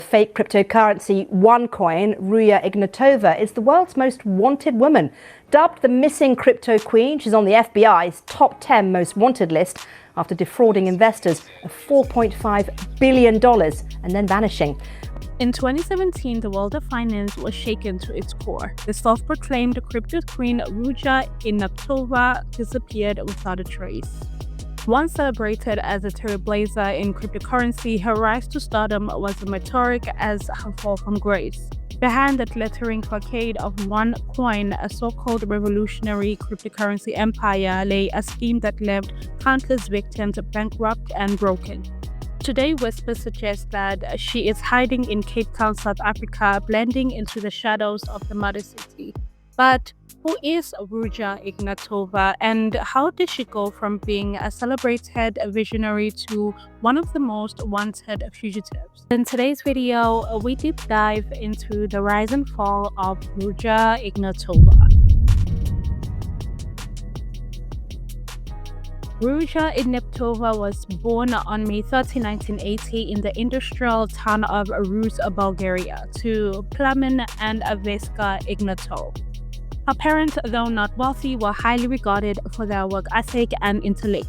Fake cryptocurrency OneCoin, Ruja Ignatova is the world's most wanted woman. Dubbed the missing crypto queen, she's on the FBI's top 10 most wanted list after defrauding investors of $4.5 billion and then vanishing. In 2017, the world of finance was shaken to its core. The self-proclaimed crypto queen Ruja Ignatova disappeared without a trace. Once celebrated as a trailblazer in cryptocurrency, her rise to stardom was as meteoric as her fall from grace. Behind the glittering facade of OneCoin, a so-called revolutionary cryptocurrency empire, lay a scheme that left countless victims bankrupt and broken. Today, whispers suggest that she is hiding in Cape Town, South Africa, blending into the shadows of the mother city. But who is Ruja Ignatova, and how did she go from being a celebrated visionary to one of the most wanted fugitives? In today's video, we deep dive into the rise and fall of Ruja Ignatova. Ruja Ignatova was born on May 30, 1980 in the industrial town of Rumours, Bulgaria, to Plamen and Aveska Ignatov. Her parents, though not wealthy, were highly regarded for their work ethic and intellect.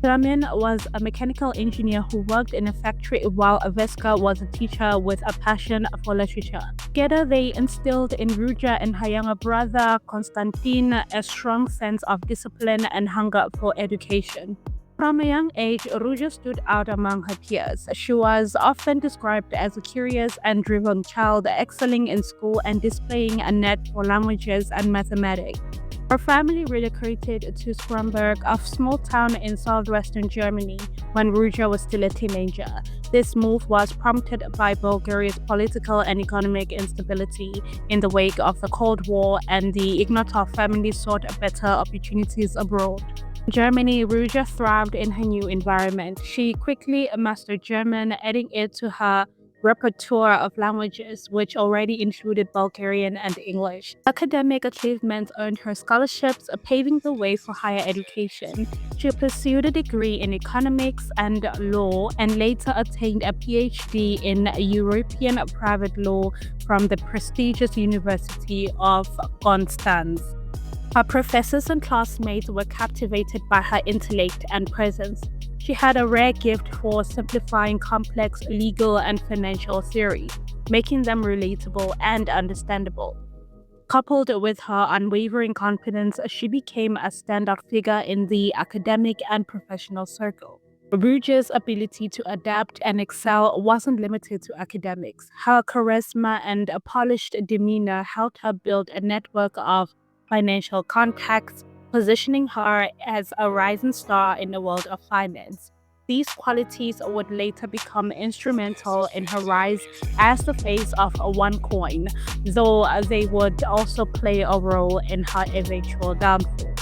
Plamen was a mechanical engineer who worked in a factory, while Aveska was a teacher with a passion for literature. Together, they instilled in Ruja and her younger brother, Konstantin, a strong sense of discipline and hunger for education. From a young age, Ruja stood out among her peers. She was often described as a curious and driven child, excelling in school and displaying a knack for languages and mathematics. Her family relocated to Schramberg, a small town in southwestern Germany, when Ruja was still a teenager. This move was prompted by Bulgaria's political and economic instability in the wake of the Cold War, and the Ignatov family sought better opportunities abroad. In Germany, Ruja thrived in her new environment. She quickly mastered German, adding it to her repertoire of languages, which already included Bulgarian and English. Academic achievements earned her scholarships, paving the way for higher education. She pursued a degree in economics and law, and later attained a PhD in European private law from the prestigious University of Constance. Her professors and classmates were captivated by her intellect and presence. She had a rare gift for simplifying complex legal and financial theory, making them relatable and understandable. Coupled with her unwavering confidence, she became a standout figure in the academic and professional circle. Ruja's ability to adapt and excel wasn't limited to academics. Her charisma and a polished demeanor helped her build a network of financial contacts, positioning her as a rising star in the world of finance. These qualities would later become instrumental in her rise as the face of OneCoin, though they would also play a role in her eventual downfall.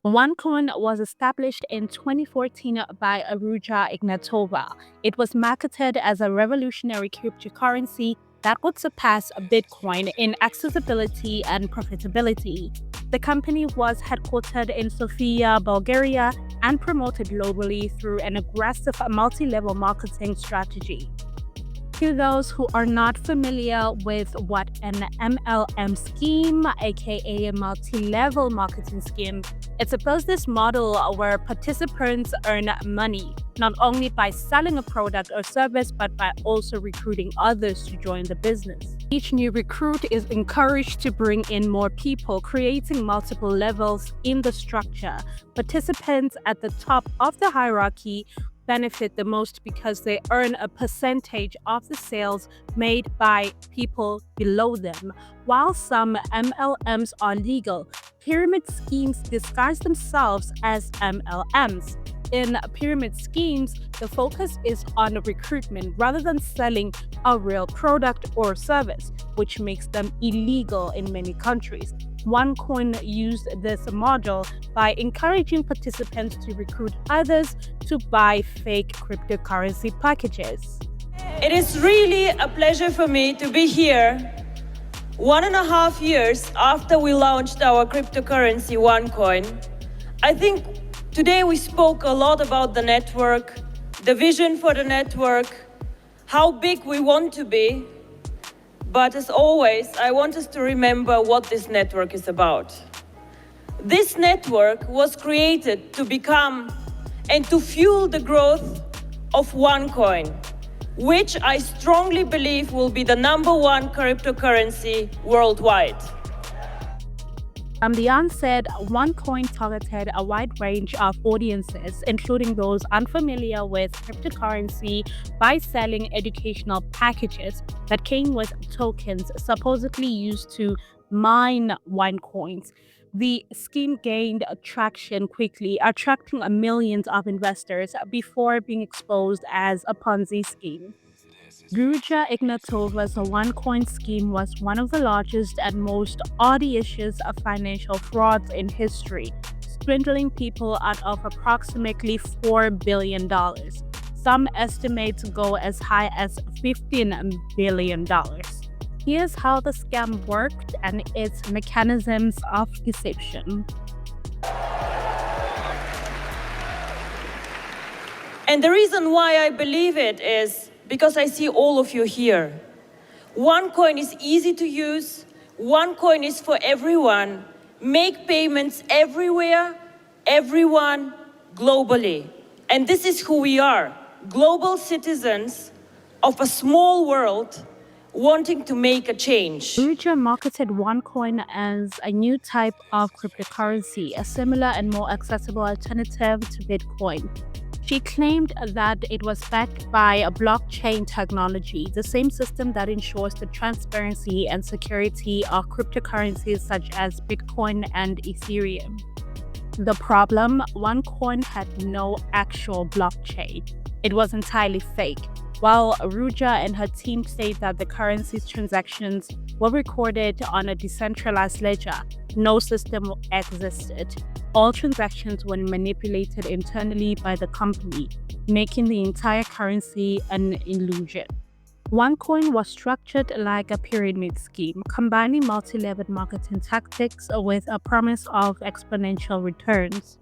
OneCoin was established in 2014 by Ruja Ignatova. It was marketed as a revolutionary cryptocurrency that would surpass Bitcoin in accessibility and profitability. The company was headquartered in Sofia, Bulgaria, and promoted globally through an aggressive multi-level marketing strategy. To those who are not familiar with what an MLM scheme, aka a multi-level marketing scheme, it's a business model where participants earn money, not only by selling a product or service, but by also recruiting others to join the business. Each new recruit is encouraged to bring in more people, creating multiple levels in the structure. Participants at the top of the hierarchy benefit the most because they earn a percentage of the sales made by people below them. While some MLMs are legal, pyramid schemes disguise themselves as MLMs. In pyramid schemes, the focus is on recruitment rather than selling a real product or service, which makes them illegal in many countries. OneCoin used this model by encouraging participants to recruit others to buy fake cryptocurrency packages. It is really a pleasure for me to be here 1.5 years after we launched our cryptocurrency OneCoin. I think Today we spoke a lot about the network, the vision for the network, how big we want to be. But as always, I want us to remember what this network is about. This network was created to become and to fuel the growth of OneCoin, which I strongly believe will be the #1 cryptocurrency worldwide. From the onset, OneCoin targeted a wide range of audiences, including those unfamiliar with cryptocurrency, by selling educational packages that came with tokens supposedly used to mine OneCoins. The scheme gained traction quickly, attracting millions of investors before being exposed as a Ponzi scheme. Ruja Ignatova's OneCoin scheme was one of the largest and most audacious of financial frauds in history, swindling people out of approximately $4 billion. Some estimates go as high as $15 billion. Here's how the scam worked and its mechanisms of deception. And the reason why I believe it is because I see all of you here. OneCoin is easy to use. OneCoin is for everyone. Make payments everywhere, everyone, globally. And this is who we are, global citizens of a small world wanting to make a change. Ruja marketed OneCoin as a new type of cryptocurrency, a similar and more accessible alternative to Bitcoin. She claimed that it was backed by a blockchain technology, the same system that ensures the transparency and security of cryptocurrencies such as Bitcoin and Ethereum. The problem, OneCoin had no actual blockchain. It was entirely fake. While Ruja and her team say that the currency's transactions were recorded on a decentralized ledger, no system existed. All transactions were manipulated internally by the company, making the entire currency an illusion. OneCoin was structured like a pyramid scheme, combining multi-level marketing tactics with a promise of exponential returns.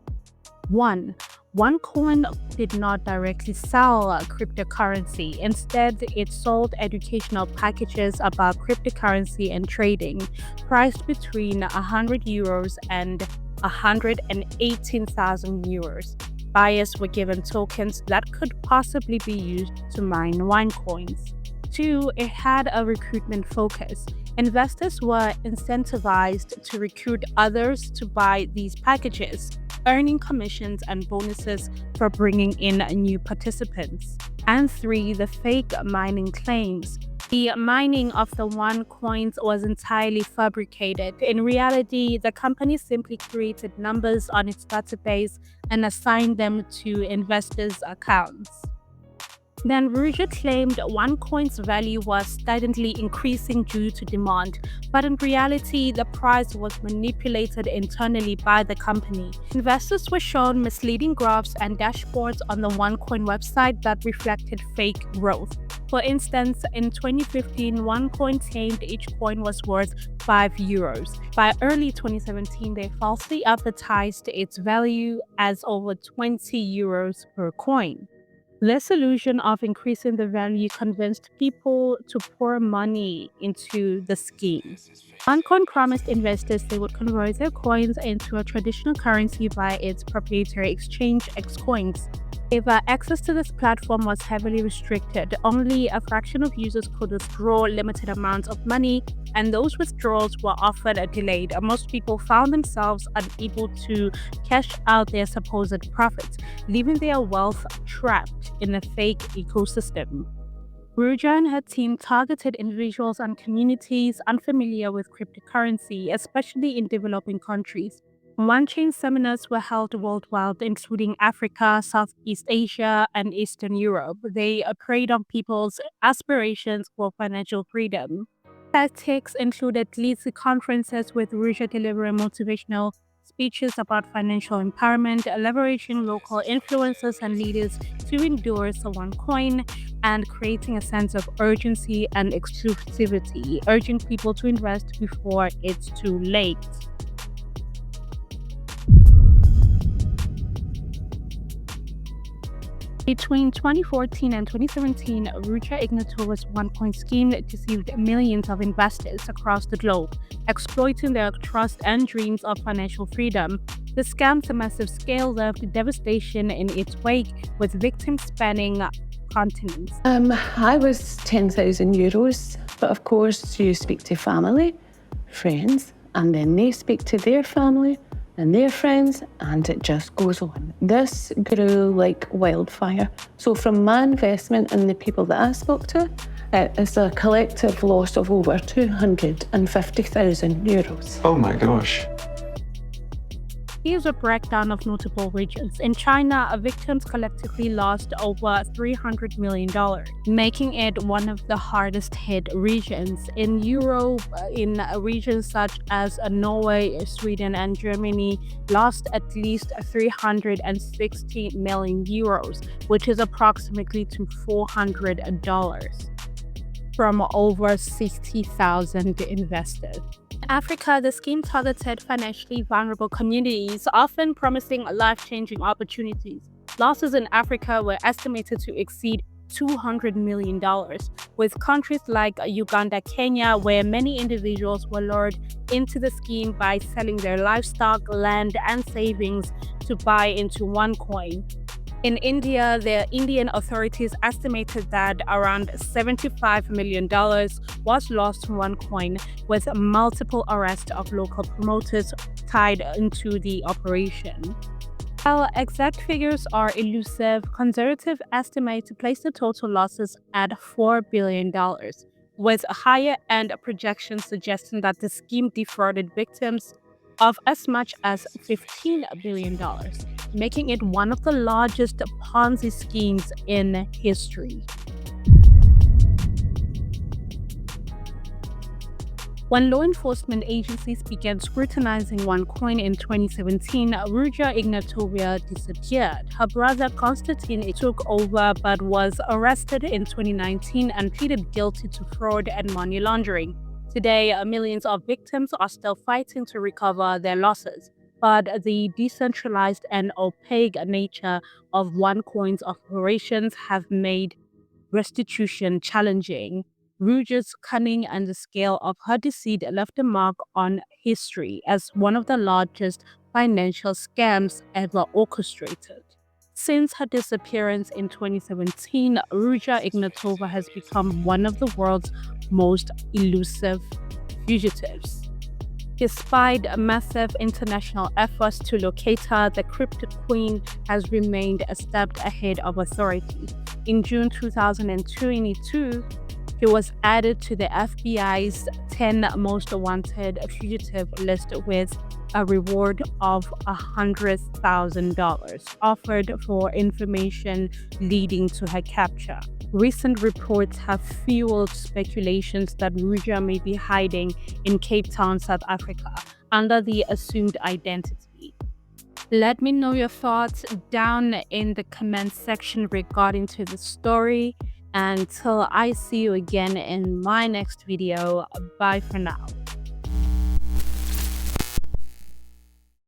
1. OneCoin did not directly sell cryptocurrency. Instead, it sold educational packages about cryptocurrency and trading, priced between €100 and €118,000. Buyers were given tokens that could possibly be used to mine OneCoins. 2. It had a recruitment focus. Investors were incentivized to recruit others to buy these packages, earning commissions and bonuses for bringing in new participants. And 3. The fake mining claims. The mining of the OneCoins was entirely fabricated. In reality, the company simply created numbers on its database and assigned them to investors' accounts. Then Ruja claimed OneCoin's value was steadily increasing due to demand, but in reality, the price was manipulated internally by the company. Investors were shown misleading graphs and dashboards on the OneCoin website that reflected fake growth. For instance, in 2015, OneCoin claimed each coin was worth €5. By early 2017, they falsely advertised its value as over €20 per coin. This illusion of increasing the value convinced people to pour money into the scheme. OneCoin promised investors they would convert their coins into a traditional currency via its proprietary exchange, Xcoins. However, access to this platform was heavily restricted. Only a fraction of users could withdraw limited amounts of money, and those withdrawals were often delayed. Most people found themselves unable to cash out their supposed profits, leaving their wealth trapped in a fake ecosystem. Ruja and her team targeted individuals and communities unfamiliar with cryptocurrency, especially in developing countries. OneChain seminars were held worldwide, including Africa, Southeast Asia, and Eastern Europe. They preyed on people's aspirations for financial freedom. Tactics included lead conferences with Ruja delivering motivational speeches about financial empowerment, leveraging local influencers and leaders to endorse OneCoin, and creating a sense of urgency and exclusivity, urging people to invest before it's too late. Between 2014 and 2017, Ruja Ignatova's OneCoin scheme deceived millions of investors across the globe, exploiting their trust and dreams of financial freedom. The scam's massive scale left devastation in its wake, with victims spanning continents. I was €10,000, but of course you speak to family, friends, and then they speak to their family and their friends, and it just goes on. This grew like wildfire. So from my investment and the people that I spoke to, it's a collective loss of over €250,000. Oh my gosh. Here's a breakdown of notable regions. In China, victims collectively lost over $300 million, making it one of the hardest hit regions. In Europe, in regions such as Norway, Sweden, and Germany, lost at least €360 million, which is approximately to $400 from over 60,000 investors. In Africa, the scheme targeted financially vulnerable communities, often promising life-changing opportunities. Losses in Africa were estimated to exceed $200 million, with countries like Uganda, Kenya, where many individuals were lured into the scheme by selling their livestock, land, and savings to buy into OneCoin. In India, the Indian authorities estimated that around $75 million was lost to OneCoin, with multiple arrests of local promoters tied into the operation. While exact figures are elusive, conservative estimates place the total losses at $4 billion, with higher-end projections suggesting that the scheme defrauded victims of as much as $15 billion, making it one of the largest Ponzi schemes in history. When law enforcement agencies began scrutinizing OneCoin in 2017, Ruja Ignatova disappeared. Her brother Konstantin took over but was arrested in 2019 and pleaded guilty to fraud and money laundering. Today, millions of victims are still fighting to recover their losses, but the decentralized and opaque nature of OneCoin's operations have made restitution challenging. Ruja's cunning and the scale of her deceit left a mark on history as one of the largest financial scams ever orchestrated. Since her disappearance in 2017, Ruja Ignatova has become one of the world's most elusive fugitives. Despite massive international efforts to locate her, the CryptoQueen has remained a step ahead of authorities. In June 2022, she was added to the FBI's 10 most wanted fugitive list with a reward of $100,000 offered for information leading to her capture. Recent reports have fueled speculations that Ruja may be hiding in Cape Town, South Africa, under the assumed identity. Let me know your thoughts down in the comment section regarding to the story. Until I see you again in my next video, bye for now.